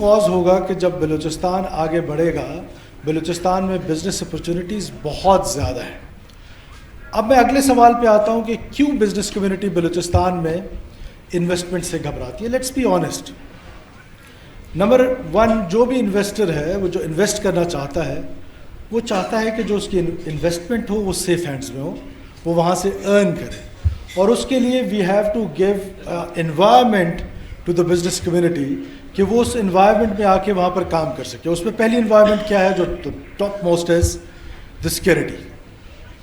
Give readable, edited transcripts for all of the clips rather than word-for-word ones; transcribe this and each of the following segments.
Cause ہوگا کہ جب بلوچستان آگے بڑھے گا، بلوچستان میں بزنس اپرچونیٹیز بہت زیادہ ہیں۔ اب میں اگلے سوال پہ آتا ہوں کہ کیوں بزنس کمیونٹی بلوچستان میں انویسٹمنٹ سے گھبراتی ہے۔ لیٹس بی آنیسٹ، نمبر 1 جو بھی انویسٹر ہے، وہ جو انویسٹ کرنا چاہتا ہے، وہ چاہتا ہے کہ جو اس کی انویسٹمنٹ ہو وہ سیف ہینڈز میں ہو، وہ وہاں سے ارن کرے، اور اس کے لیے we have to give environment to the business community کہ وہ اس انوائرمنٹ میں آ کے وہاں پر کام کر سکے۔ اس میں پہلی انوائرمنٹ کیا ہے جو top most is the security,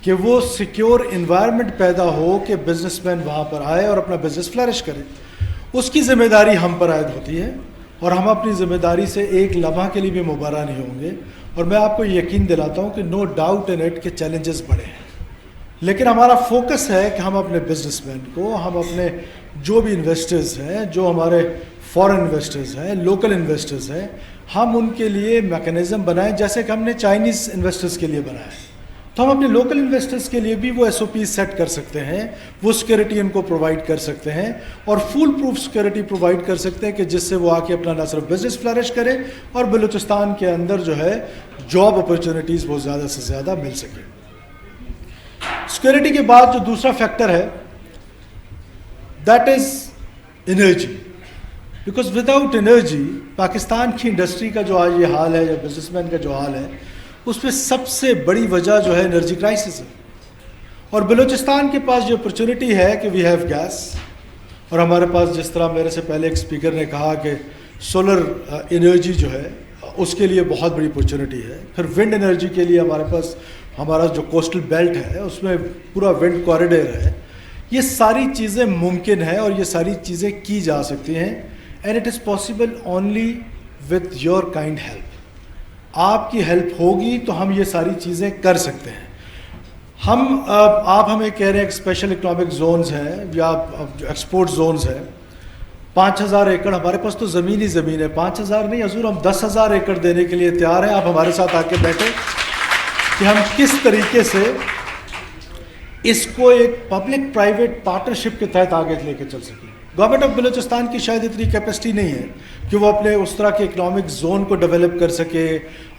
کہ وہ سیکیور انوائرمنٹ پیدا ہو کہ بزنس مین وہاں پر آئے اور اپنا بزنس فلرش کرے۔ اس کی ذمہ داری ہم پر عائد ہوتی ہے، اور ہم اپنی ذمہ داری سے ایک لمحہ کے لیے بھی مبارہ نہیں ہوں گے۔ اور میں آپ کو یقین دلاتا ہوں کہ نو ڈاؤٹ ان اٹ کہ چیلنجز بڑے ہیں، لیکن ہمارا فوکس ہے کہ ہم اپنے بزنس مین کو، ہم اپنے جو بھی انویسٹرز ہیں، جو ہمارے فارن انویسٹرز ہیں، لوکل انویسٹرز ہیں، ہم ان کے لیے میکانزم بنائیں جیسے کہ ہم نے چائنیز انویسٹرز کے لیے بنایا ہے۔ تو ہم اپنے لوکل انویسٹرز کے لیے بھی وہ ایس او پی سیٹ کر سکتے ہیں، وہ سیکورٹی ان کو پرووائڈ کر سکتے ہیں، اور فول پروف سیکورٹی پرووائڈ کر سکتے ہیں کہ جس سے وہ آ کے اپنا نہ صرف بزنس فلرش کرے اور بلوچستان کے اندر جو ہے جاب اپرچونیٹیز وہ زیادہ سے زیادہ مل سکے۔ سیکورٹی کے بعد جو دوسرا فیکٹر ہے that is energy, because without energy Pakistan کی انڈسٹری کا جو آج یہ حال ہے یا بزنس مین کا جو حال ہے، اس پہ سب سے بڑی وجہ جو ہے انرجی کرائسس ہے۔ اور بلوچستان کے پاس جو اپرچونٹی ہے کہ وی ہیو گیس، اور ہمارے پاس جس طرح میرے سے پہلے ایک اسپیکر نے کہا کہ سولر انرجی جو ہے اس کے لیے بہت بڑی اپرچونٹی ہے۔ پھر ونڈ انرجی کے لیے ہمارے پاس ہمارا جو کوسٹل بیلٹ ہے اس میں پورا ونڈ کوریڈور ہے۔ یہ ساری چیزیں ممکن ہیں اور یہ ساری چیزیں کی جا سکتی ہیں، and it is possible only with your kind help. آپ کی ہیلپ ہوگی تو ہم یہ ساری چیزیں کر سکتے ہیں۔ آپ ہمیں کہہ رہے ہیں کہ اسپیشل اکنامک زونز ہیں یا ایکسپورٹ زونز ہیں، 5000 ایکڑ ہمارے پاس تو زمین ہی زمین ہے۔ 5000 نہیں حضور، ہم 10,000 ایکڑ دینے کے لیے تیار ہیں۔ آپ ہمارے ساتھ آ کے بیٹھے کہ ہم کس طریقے سے اس کو ایک پبلک پرائیویٹ پارٹنرشپ کے تحت آگے لے کے چل سکیں۔ گورنمنٹ آف بلوچستان کی شاید اتنی کیپیسٹی نہیں ہے کہ وہ اپنے اس طرح کے اکنامک زون کو ڈیولپ کر سکے،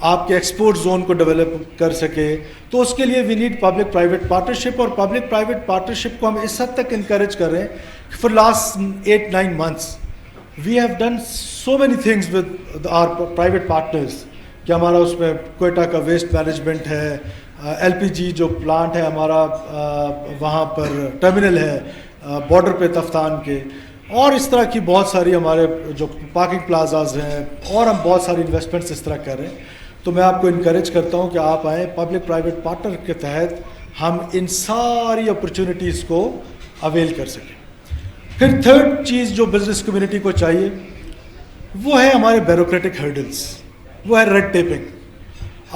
آپ کے ایکسپورٹ زون کو ڈیولپ کر سکے، تو اس کے لیے we need public private partnership. اور پبلک پرائیویٹ پارٹنرشپ کو ہم اس حد تک انکریج کر رہے ہیں کہ for last 8-9 months we have done so many things with our private partners, کہ ہمارا اس میں کوئٹہ کا ویسٹ مینجمنٹ ہے، ایل پی جی جو پلانٹ ہے ہمارا وہاں پر ٹرمینل ہے بارڈر پہ تفتان کے، اور اس طرح کی بہت ساری ہمارے جو پارکنگ پلازاز ہیں، اور ہم بہت ساری انویسٹمنٹس اس طرح کر رہے ہیں۔ تو میں آپ کو انکریج کرتا ہوں کہ آپ آئیں، پبلک پرائیویٹ پارٹنر کے تحت ہم ان ساری اپرچونیٹیز کو اویل کر سکیں۔ پھر تھرڈ چیز جو بزنس کمیونٹی کو چاہیے وہ ہے ہمارے بیوروکریٹک ہرڈلس، وہ ہے red taping.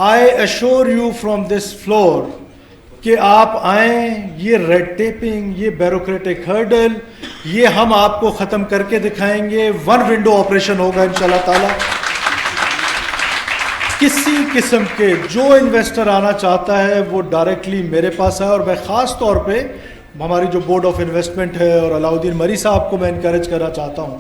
I assure you from this floor کہ آپ آئیں، یہ ریڈ ٹیپنگ، یہ بیوروکریٹک ہرڈل، یہ ہم آپ کو ختم کر کے دکھائیں گے۔ 1 ونڈو آپریشن ہوگا انشاءاللہ تعالی۔ کسی قسم کے جو انویسٹر آنا چاہتا ہے وہ ڈائریکٹلی میرے پاس ہے، اور میں خاص طور پہ ہماری جو بورڈ آف انویسٹمنٹ ہے اور علاؤدین مری صاحب کو میں انکریج کرنا چاہتا ہوں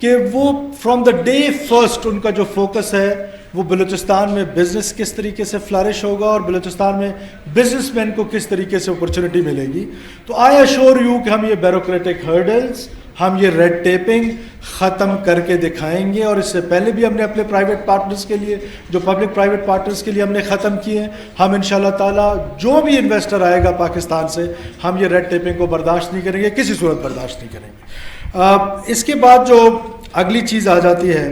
کہ وہ from the day first in کا جو فوکس ہے وہ بلوچستان میں بزنس کس طریقے سے فلرش ہوگا اور بلوچستان میں بزنس مین کو کس طریقے سے اپرچونٹی ملے گی۔ تو آئی ایشور یو کہ ہم یہ بیوروکریٹک ہرڈلز، ہم یہ ریڈ ٹیپنگ ختم کر کے دکھائیں گے، اور اس سے پہلے بھی ہم نے اپنے پرائیویٹ پارٹنرز کے لیے، جو پبلک پرائیویٹ پارٹنرز کے لیے ہم نے ختم کیے ہیں۔ ہم انشاءاللہ تعالیٰ جو بھی انویسٹر آئے گا پاکستان سے، ہم یہ ریڈ ٹیپنگ کو برداشت نہیں کریں گے، کسی صورت برداشت نہیں کریں گے۔ اس کے بعد جو اگلی چیز آ جاتی ہے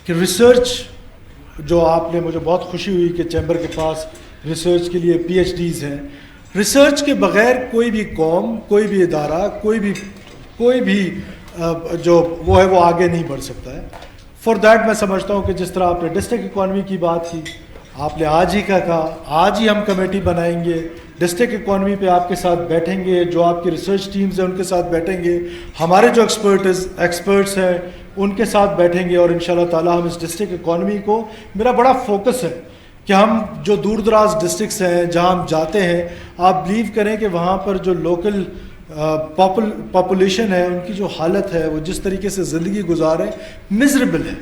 کہ ریسرچ، جو آپ نے، مجھے بہت خوشی ہوئی کہ چیمبر کے پاس ریسرچ کے لیے پی ایچ ڈیز ہیں۔ ریسرچ کے بغیر کوئی بھی قوم، کوئی بھی ادارہ، کوئی بھی جو وہ ہے وہ آگے نہیں بڑھ سکتا ہے۔ فار دیٹ میں سمجھتا ہوں کہ جس طرح آپ نے ڈسٹرکٹ اکانومی کی بات کی، آپ نے آج ہی کا کہا، آج ہی ہم کمیٹی بنائیں گے، ڈسٹرکٹ اکانومی پہ آپ کے ساتھ بیٹھیں گے، جو آپ کی ریسرچ ٹیمز ہیں ان کے ساتھ بیٹھیں گے، ہمارے جو ایکسپرٹس ہیں ان کے ساتھ بیٹھیں گے، اور انشاءاللہ تعالی ہم اس ڈسٹرکٹ اکانومی کو، میرا بڑا فوکس ہے کہ ہم جو دور دراز ڈسٹرکٹس ہیں جہاں ہم جاتے ہیں، آپ بلیو کریں کہ وہاں پر جو لوکل پاپولیشن ہے ان کی جو حالت ہے وہ جس طریقے سے زندگی گزارے مزریبل ہے.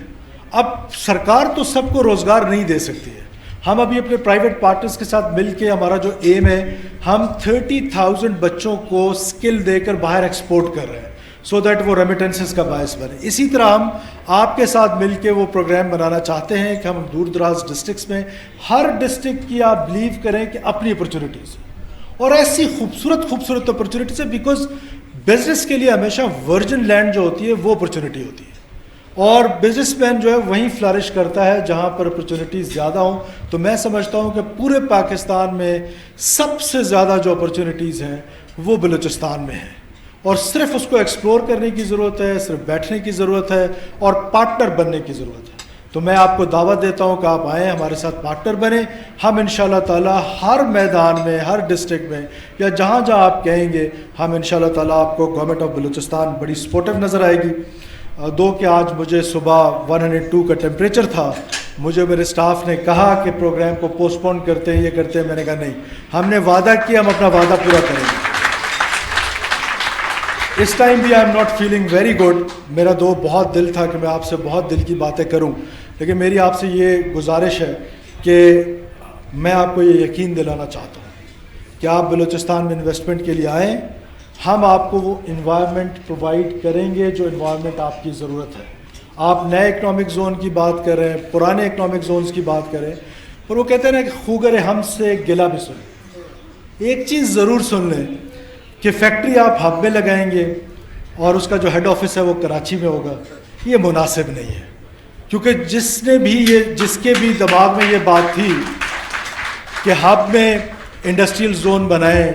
اب سرکار تو سب کو روزگار نہیں دے سکتی ہے. ہم ابھی اپنے پرائیویٹ پارٹنرز کے ساتھ مل کے ہمارا جو ایم ہے ہم 30,000 بچوں کو اسکل دے کر باہر ایکسپورٹ کر رہے ہیں سو دیٹ وہ ریمیٹنسز کا باعث بنے. اسی طرح ہم آپ کے ساتھ مل کے وہ پروگرام بنانا چاہتے ہیں کہ ہم دور دراز ڈسٹرکٹس میں ہر ڈسٹرکٹ کی آپ بلیو کریں کہ اپنی اپرچونیٹیز اور ایسی خوبصورت اپرچونیٹیز ہے بیکاز بزنس کے لیے ہمیشہ ورجن لینڈ جو ہوتی ہے وہ اپرچونیٹی ہوتی ہے اور بزنس مین جو ہے وہیں فلرش کرتا ہے جہاں پر اپرچونیٹیز زیادہ ہوں. تو میں سمجھتا ہوں کہ پورے پاکستان میں سب سے زیادہ جو اپرچونیٹیز ہیں وہ بلوچستان میں ہیں اور صرف اس کو ایکسپلور کرنے کی ضرورت ہے, صرف بیٹھنے کی ضرورت ہے اور پارٹنر بننے کی ضرورت ہے. تو میں آپ کو دعوت دیتا ہوں کہ آپ آئیں ہمارے ساتھ پارٹنر بنیں. ہم انشاءاللہ تعالی ہر میدان میں ہر ڈسٹرکٹ میں یا جہاں جہاں آپ کہیں گے ہم انشاءاللہ تعالی آپ کو گورنمنٹ آف بلوچستان بڑی سپورٹیو نظر آئے گی. دو کہ آج مجھے صبح 102 کا ٹیمپریچر تھا, مجھے میرے اسٹاف نے کہا کہ پروگرام کو پوسٹ پون کرتے ہیں یہ کرتے ہیں. میں نے کہا نہیں, ہم نے وعدہ کیا, ہم اپنا وعدہ پورا کریں گے. اس ٹائم بھی I am not feeling very good. میرا بہت دل تھا کہ میں آپ سے بہت دل کی باتیں کروں, لیکن میری آپ سے یہ گزارش ہے کہ میں آپ کو یہ یقین دلانا چاہتا ہوں کہ آپ بلوچستان میں انویسٹمنٹ کے لیے آئیں. ہم آپ کو وہ انوائرمنٹ پرووائڈ کریں گے جو انوائرمنٹ آپ کی ضرورت ہے. آپ نئے اکنامک زون کی بات کر رہے ہیں, پرانے اکنامک زونز کی بات کریں, اور وہ کہتے ہیں نا کہ خوگر ہم سے گلا بھی سنیں. ایک چیز ضرور سن لیں کہ فیکٹری آپ ہب میں لگائیں گے اور اس کا جو ہیڈ آفس ہے وہ کراچی میں ہوگا, یہ مناسب نہیں ہے. کیونکہ جس کے بھی دماغ میں یہ بات تھی کہ ہب میں انڈسٹریل زون بنائیں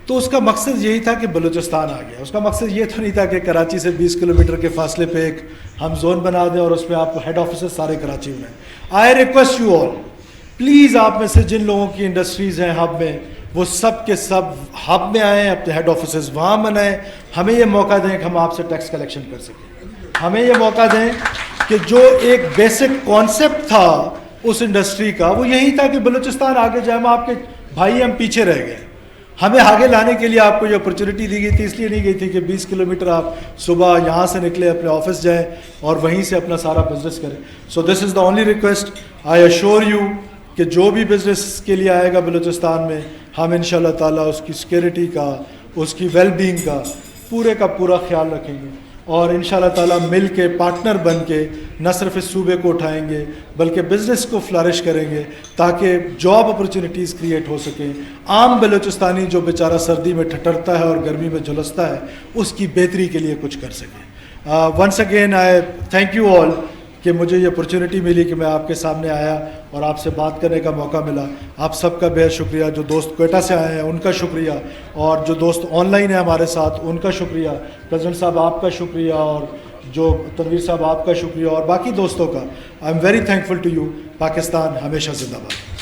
تو اس کا مقصد یہی تھا کہ بلوچستان آ گیا. اس کا مقصد یہ تو نہیں تھا کہ کراچی سے 20 کلومیٹر کے فاصلے پہ ایک ہم زون بنا دیں اور اس میں آپ کو ہیڈ آفیسز سارے کراچی میں. I request you all, please آپ میں سے جن لوگوں کی انڈسٹریز ہیں ہب میں وہ سب کے سب ہب میں آئیں, اپنے ہیڈ آفیسز وہاں بنائیں. ہمیں یہ موقع دیں کہ ہم آپ سے ٹیکس کلیکشن کر سکیں. ہمیں یہ موقع دیں کہ جو ایک بیسک کانسیپٹ تھا اس انڈسٹری کا وہ یہی تھا کہ بلوچستان آگے جائے. ہم آپ کے بھائی ہم پیچھے رہ گئے. ہمیں آگے لانے کے لیے آپ کو یہ اپرچونیٹی دی گئی تھی, اس لیے نہیں گئی تھی کہ 20 کلومیٹر آپ صبح یہاں سے نکلے اپنے آفس جائیں اور وہیں سے اپنا سارا بزنس کریں. So this is the only request. I assure you کہ جو بھی بزنس کے لیے آئے گا بلوچستان میں ہم انشاءاللہ تعالیٰ اس کی سیکیورٹی کا, اس کی ویل بینگ کا پورا خیال رکھیں گے اور انشاءاللہ تعالیٰ مل کے پارٹنر بن کے نہ صرف اس صوبے کو اٹھائیں گے بلکہ بزنس کو فلرش کریں گے تاکہ جاب اپرچونیٹیز کریٹ ہو سکیں. عام بلوچستانی جو بیچارہ سردی میں ٹھٹرتا ہے اور گرمی میں جھلستا ہے اس کی بہتری کے لیے کچھ کر سکیں. Once again I thank you all کہ مجھے یہ اپرچونیٹی ملی کہ میں آپ کے سامنے آیا اور آپ سے بات کرنے کا موقع ملا. آپ سب کا بہت شکریہ. جو دوست کوئٹہ سے آئے ہیں ان کا شکریہ, اور جو دوست آن لائن ہیں ہمارے ساتھ ان کا شکریہ. پریزیڈنٹ صاحب آپ کا شکریہ, اور جو تنویر صاحب آپ کا شکریہ, اور باقی دوستوں کا. I am very thankful to you. Pakistan ہمیشہ زندہ باد.